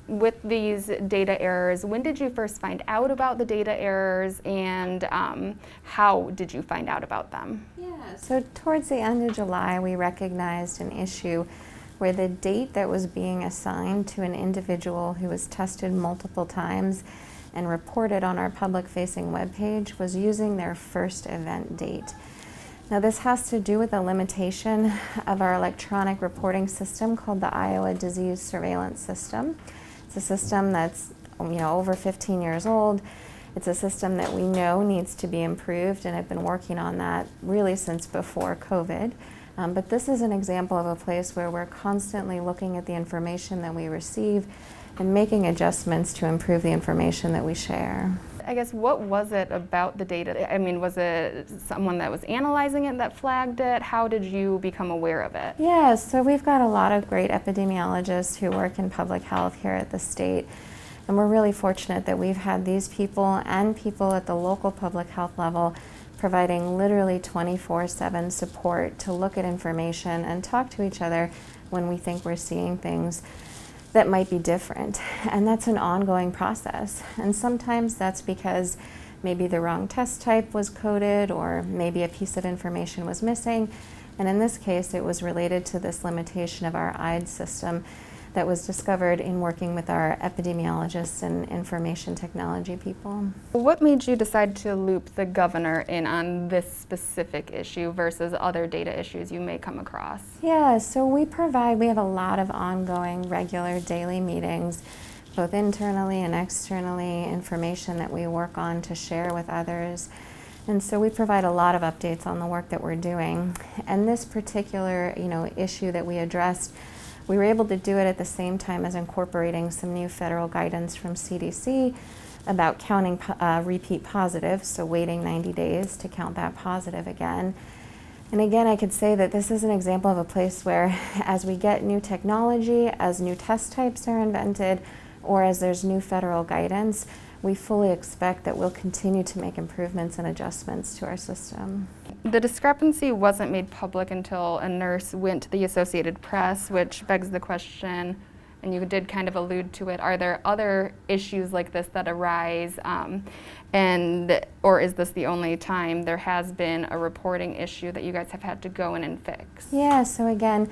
with these data errors, when did you first find out about the data errors, and how did you find out about them? Yeah, so towards the end of July, we recognized an issue where the date that was being assigned to an individual who was tested multiple times and reported on our public-facing webpage was using their first event date. Now, this has to do with a limitation of our electronic reporting system called the Iowa Disease Surveillance System. It's a system that's over 15 years old. It's a system that we know needs to be improved, and have been working on that really since before COVID. But this is an example of a place where we're constantly looking at the information that we receive and making adjustments to improve the information that we share. I guess, what was it about the data? I mean, was it someone that was analyzing it that flagged it? How did you become aware of it? Yeah, so we've got a lot of great epidemiologists who work in public health here at the state. And we're really fortunate that we've had these people and people at the local public health level providing literally 24/7 support to look at information and talk to each other when we think we're seeing things that might be different. And that's an ongoing process. And sometimes that's because maybe the wrong test type was coded, or maybe a piece of information was missing. And in this case, it was related to this limitation of our IDE system that was discovered in working with our epidemiologists and information technology people. What made you decide to loop the governor in on this specific issue versus other data issues you may come across? Yeah, so we have a lot of ongoing, regular, daily meetings, both internally and externally, information that we work on to share with others. And so we provide a lot of updates on the work that we're doing. And this particular, issue that we addressed, we were able to do it at the same time as incorporating some new federal guidance from CDC about counting repeat positives, so waiting 90 days to count that positive again. And again, I could say that this is an example of a place where, as we get new technology, as new test types are invented, or as there's new federal guidance, we fully expect that we'll continue to make improvements and adjustments to our system. The discrepancy wasn't made public until a nurse went to the Associated Press, which begs the question, and you did kind of allude to it, are there other issues like this that arise, or is this the only time there has been a reporting issue that you guys have had to go in and fix? Yeah, so again,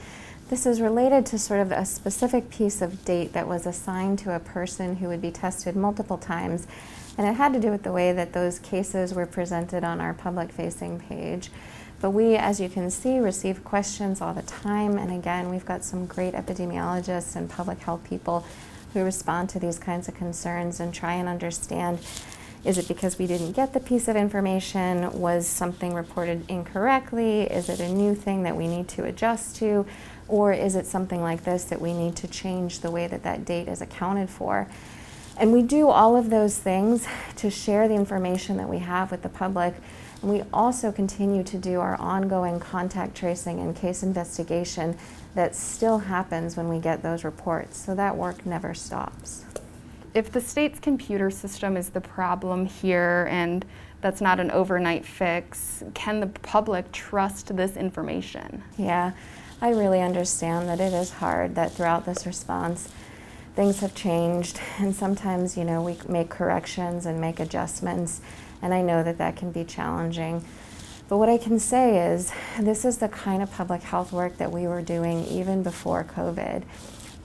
this is related to sort of a specific piece of date that was assigned to a person who would be tested multiple times, and it had to do with the way that those cases were presented on our public-facing page. But we, as you can see, receive questions all the time, and again, we've got some great epidemiologists and public health people who respond to these kinds of concerns and try and understand, is it because we didn't get the piece of information? Was something reported incorrectly? Is it a new thing that we need to adjust to? Or is it something like this that we need to change the way that that date is accounted for? And we do all of those things to share the information that we have with the public. And we also continue to do our ongoing contact tracing and case investigation that still happens when we get those reports. So that work never stops. If the state's computer system is the problem here and that's not an overnight fix, can the public trust this information? Yeah, I really understand that it is hard, that throughout this response, things have changed, and sometimes, we make corrections and make adjustments, and I know that that can be challenging. But what I can say is, this is the kind of public health work that we were doing even before COVID.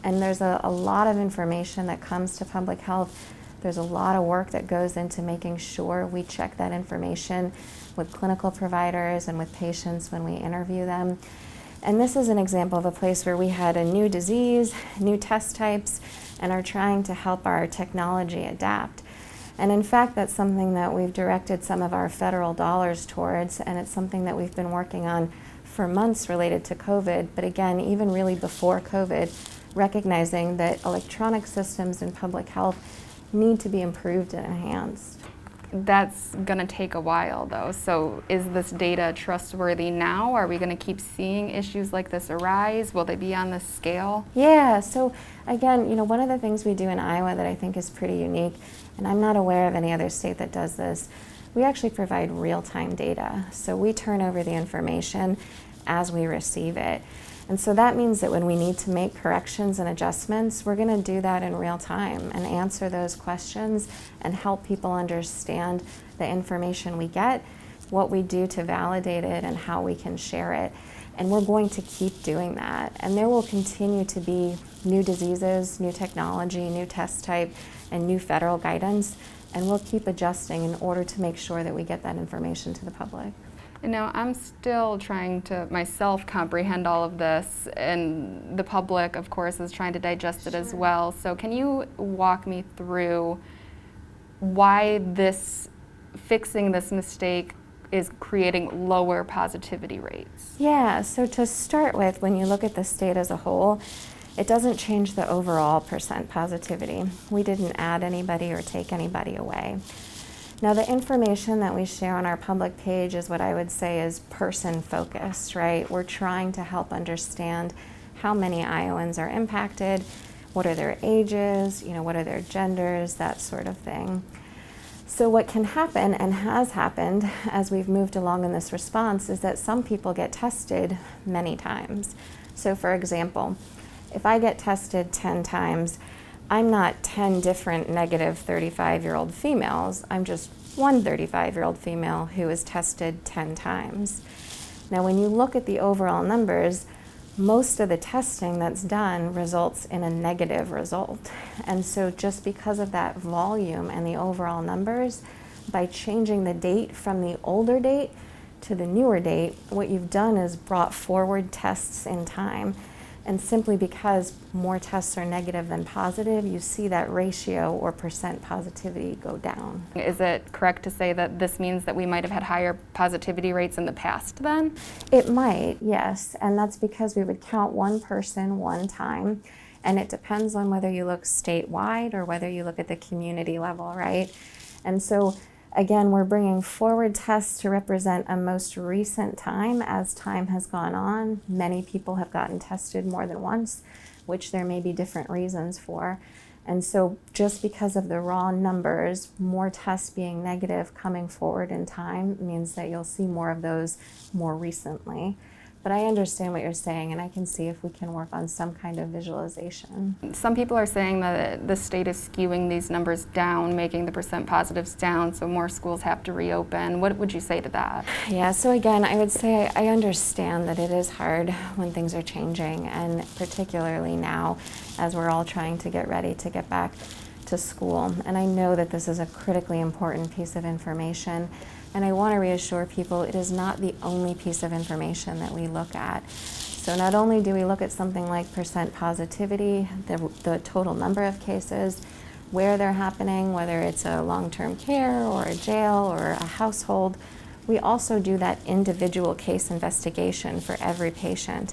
And there's a lot of information that comes to public health. There's a lot of work that goes into making sure we check that information with clinical providers and with patients when we interview them. And this is an example of a place where we had a new disease, new test types, and are trying to help our technology adapt. And in fact, that's something that we've directed some of our federal dollars towards, and it's something that we've been working on for months related to COVID, but again, even really before COVID, recognizing that electronic systems in public health need to be improved and enhanced. That's going to take a while, though. So is this data trustworthy now? Are we going to keep seeing issues like this arise? Will they be on this scale? Yeah, so again, one of the things we do in Iowa that I think is pretty unique, and I'm not aware of any other state that does this, we actually provide real-time data. So we turn over the information as we receive it. And so that means that when we need to make corrections and adjustments, we're going to do that in real time and answer those questions and help people understand the information we get, what we do to validate it, and how we can share it. And we're going to keep doing that. And there will continue to be new diseases, new technology, new test type, and new federal guidance. And we'll keep adjusting in order to make sure that we get that information to the public. And now I'm still trying to myself comprehend all of this, and the public, of course, is trying to digest it as well. So can you walk me through why fixing this mistake is creating lower positivity rates? Yeah, so to start with, when you look at the state as a whole, it doesn't change the overall percent positivity. We didn't add anybody or take anybody away. Now, the information that we share on our public page is what I would say is person-focused, right? We're trying to help understand how many Iowans are impacted, what are their ages, what are their genders, that sort of thing. So what can happen, and has happened as we've moved along in this response, is that some people get tested many times. So for example, if I get tested 10 times, I'm not 10 different negative 35-year-old females. I'm just one 35-year-old female who is tested 10 times. Now, when you look at the overall numbers, most of the testing that's done results in a negative result. And so just because of that volume and the overall numbers, by changing the date from the older date to the newer date, what you've done is brought forward tests in time. And simply because more tests are negative than positive, you see that ratio or percent positivity go down. Is it correct to say that this means that we might have had higher positivity rates in the past then? It might, yes. And that's because we would count one person one time. And it depends on whether you look statewide or whether you look at the community level, right? And so again, we're bringing forward tests to represent a most recent time. As time has gone on, many people have gotten tested more than once, which there may be different reasons for. And so just because of the raw numbers, more tests being negative coming forward in time means that you'll see more of those more recently. But I understand what you're saying, and I can see if we can work on some kind of visualization. Some people are saying that the state is skewing these numbers down, making the percent positives down, so more schools have to reopen. What would you say to that? Yeah, so again, I would say I understand that it is hard when things are changing, and particularly now as we're all trying to get ready to get back to school. And I know that this is a critically important piece of information. And I want to reassure people it is not the only piece of information that we look at. So not only do we look at something like percent positivity, the total number of cases, where they're happening, whether it's a long-term care or a jail or a household, we also do that individual case investigation for every patient.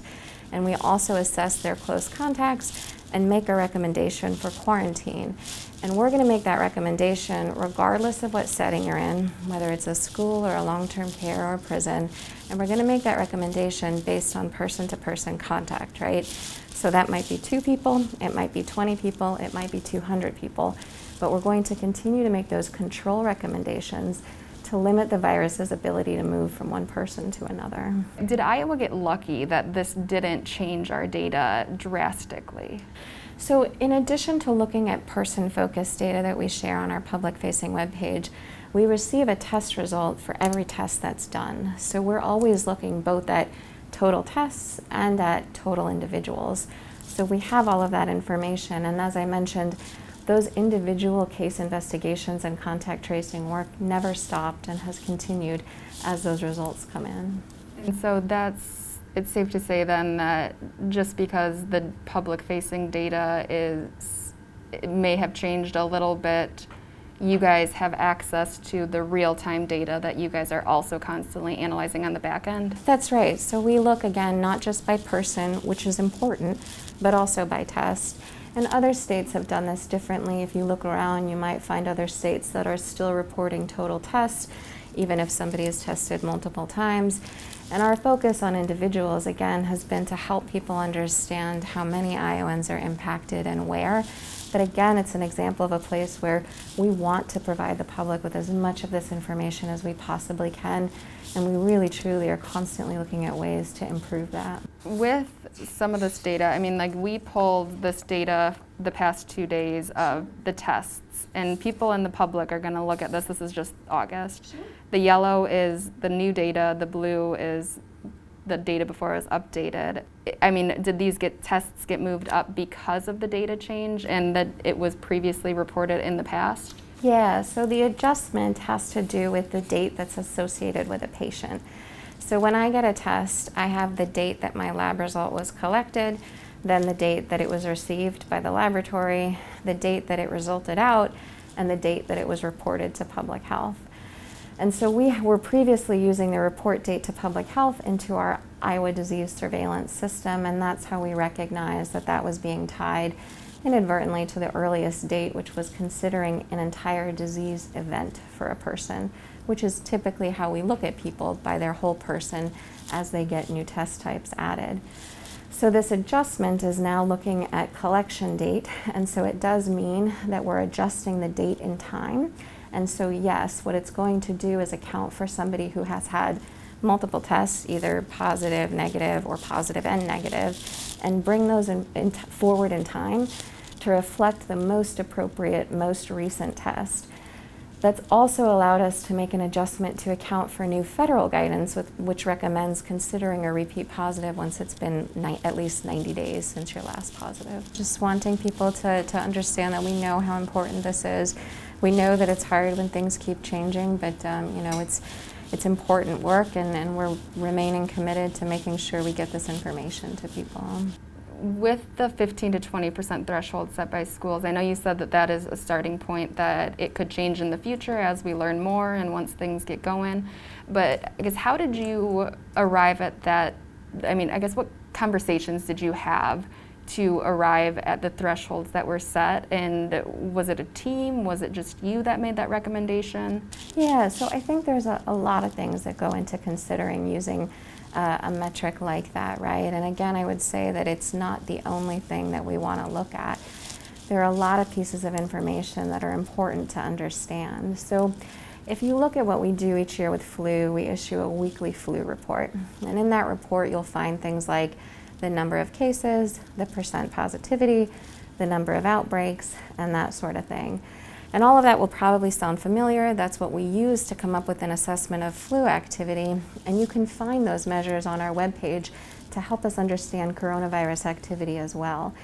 And we also assess their close contacts and make a recommendation for quarantine. And we're going to make that recommendation regardless of what setting you're in, whether it's a school or a long-term care or a prison. And we're going to make that recommendation based on person-to-person contact, right? So that might be 2 people, it might be 20 people, it might be 200 people. But we're going to continue to make those control recommendations to limit the virus's ability to move from one person to another. Did Iowa get lucky that this didn't change our data drastically? So in addition to looking at person-focused data that we share on our public-facing webpage, we receive a test result for every test that's done. So we're always looking both at total tests and at total individuals. So we have all of that information, and as I mentioned, those individual case investigations and contact tracing work never stopped and has continued as those results come in. And so it's safe to say then that just because the public-facing data it may have changed a little bit, you guys have access to the real-time data that you guys are also constantly analyzing on the back end? That's right. So we look, again, not just by person, which is important, but also by test. And other states have done this differently. If you look around, you might find other states that are still reporting total tests, even if somebody is tested multiple times. And our focus on individuals, again, has been to help people understand how many Iowans are impacted and where, But again, it's an example of a place where we want to provide the public with as much of this information as we possibly can, and we really truly are constantly looking at ways to improve that. With some of this data, I mean, like we pulled this data the past 2 days of the tests, and people in the public are going to look at this. This is just August. Sure. The yellow is the new data, the blue is the data before it was updated. I mean, did these tests get moved up because of the data change and that it was previously reported in the past? Yeah, so the adjustment has to do with the date that's associated with a patient. So when I get a test, I have the date that my lab result was collected, then the date that it was received by the laboratory, the date that it resulted out, and the date that it was reported to public health. And so we were previously using the report date to public health into our Iowa disease surveillance system, and that's how we recognized that that was being tied inadvertently to the earliest date, which was considering an entire disease event for a person, which is typically how we look at people, by their whole person as they get new test types added. So this adjustment is now looking at collection date, and so it does mean that we're adjusting the date in time. And so yes, what it's going to do is account for somebody who has had multiple tests, either positive, negative, or positive and negative, and bring those forward in time to reflect the most appropriate, most recent test. That's also allowed us to make an adjustment to account for new federal guidance, which recommends considering a repeat positive once it's been at least 90 days since your last positive. Just wanting people to understand that we know how important this is. We know that it's hard when things keep changing, but you know, it's important work, and we're remaining committed to making sure we get this information to people. With the 15 to 20% threshold set by schools, I know you said that that is a starting point, that it could change in the future as we learn more and once things get going. But I guess how did you arrive at that? I mean, I guess what conversations did you have to arrive at the thresholds that were set? And was it a team? Was it just you that made that recommendation? Yeah, so I think there's a lot of things that go into considering using a metric like that, right? And again, I would say that it's not the only thing that we want to look at. There are a lot of pieces of information that are important to understand. So if you look at what we do each year with flu, we issue a weekly flu report. And in that report, you'll find things like the number of cases, the percent positivity, the number of outbreaks, and that sort of thing. And all of that will probably sound familiar. That's what we use to come up with an assessment of flu activity. And you can find those measures on our webpage to help us understand coronavirus activity as well.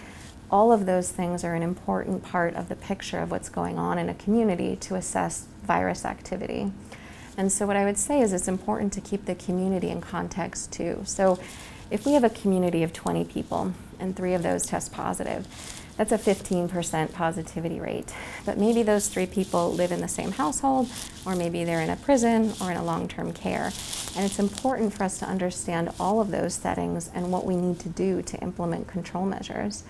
All of those things are an important part of the picture of what's going on in a community to assess virus activity. And so what I would say is it's important to keep the community in context too. So if we have a community of 20 people and 3 of those test positive, that's a 15% positivity rate. But maybe those 3 people live in the same household, or maybe they're in a prison or in a long-term care. And it's important for us to understand all of those settings and what we need to do to implement control measures.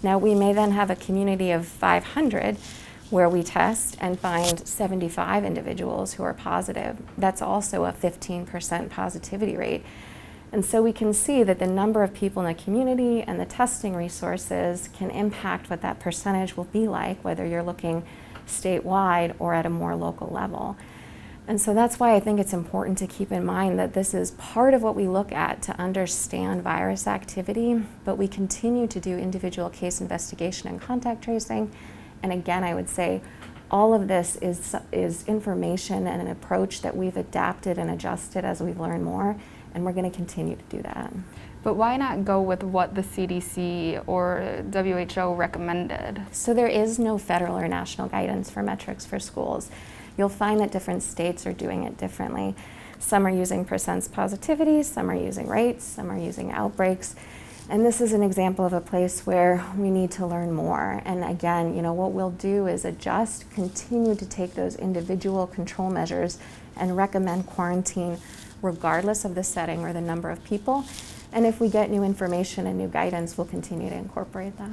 Now, we may then have a community of 500 where we test and find 75 individuals who are positive. That's also a 15% positivity rate. And so we can see that the number of people in the community and the testing resources can impact what that percentage will be like, whether you're looking statewide or at a more local level. And so that's why I think it's important to keep in mind that this is part of what we look at to understand virus activity, but we continue to do individual case investigation and contact tracing. And again, I would say all of this is information and an approach that we've adapted and adjusted as we've learned more. And we're going to continue to do that. But why not go with what the CDC or WHO recommended? So there is no federal or national guidance for metrics for schools. You'll find that different states are doing it differently. Some are using percents positivity, some are using rates, some are using outbreaks. And this is an example of a place where we need to learn more. And again, you know, what we'll do is adjust, continue to take those individual control measures and recommend quarantine regardless of the setting or the number of people. And if we get new information and new guidance, we'll continue to incorporate that.